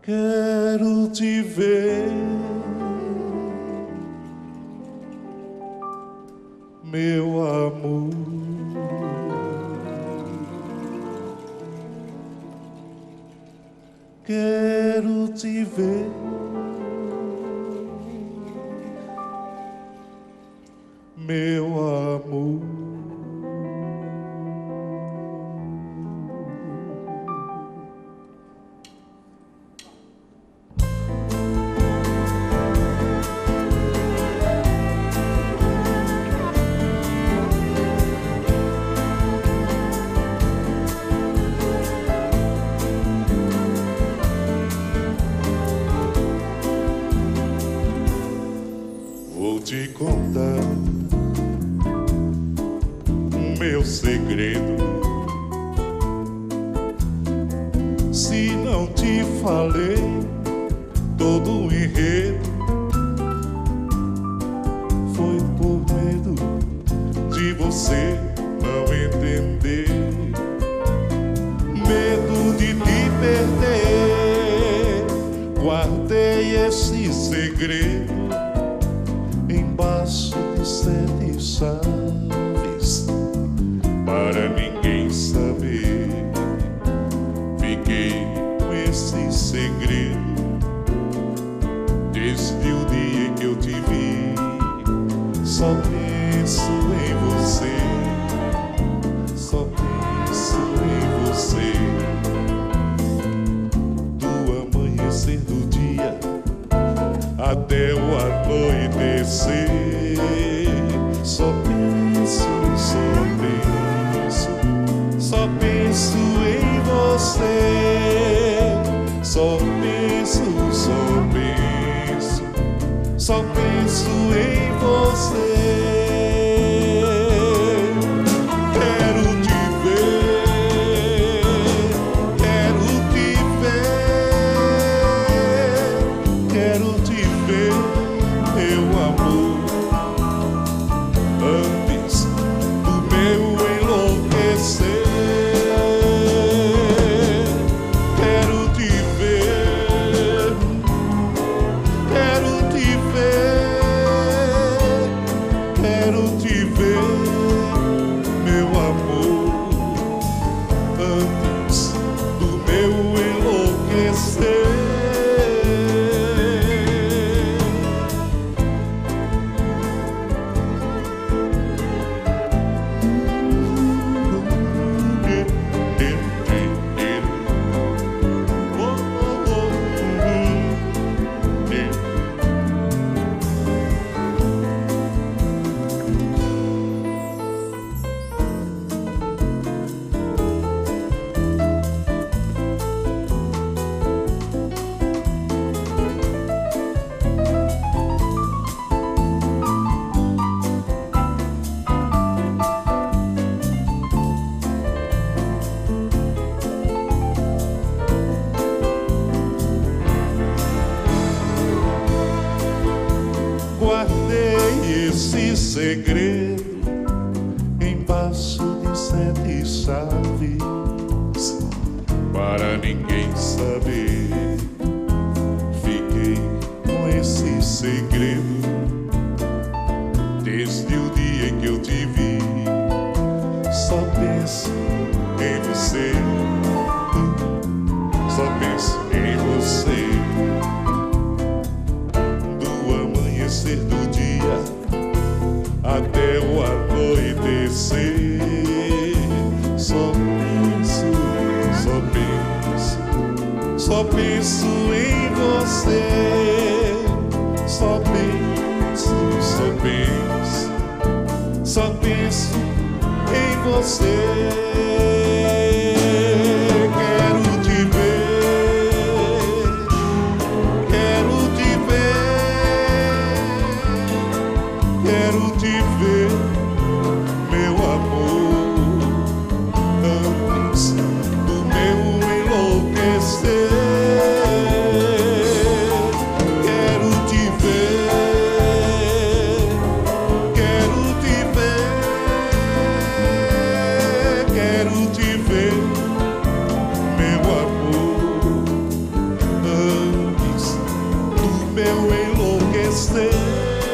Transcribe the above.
Quero te ver, meu amor. Quero te ver, meu amor. Vou te contar o meu segredo. Se não te falei todo o enredo, foi por medo de você não entender, medo de te perder. Guardei esse segredo embaixo de 7 chaves, para ninguém saber. Fiquei com esse segredo desde o dia em que eu te vi. Só penso em você, só penso em você. Do amanhecer do dia até o anoitecer, só penso, só penso em você. Só penso, só penso em você. Quero te ver, quero te ver, quero te ver, meu amor, antes do meu enlouquecer. Quero te ver, quero te ver, quero te ver, meu amor, antes do meu enlouquecer. Guardei esse segredo embaixo de 7 chaves, para ninguém saber. Fiquei com esse segredo desde o dia em que eu te vi. Só penso em você, só penso em você. Do dia até o anoitecer, só penso em você. Só penso em você. Quero te ver, quero te ver, quero te ver, meu amor, antes do meu enlouquecer. Quero te ver, quero te ver, quero esteja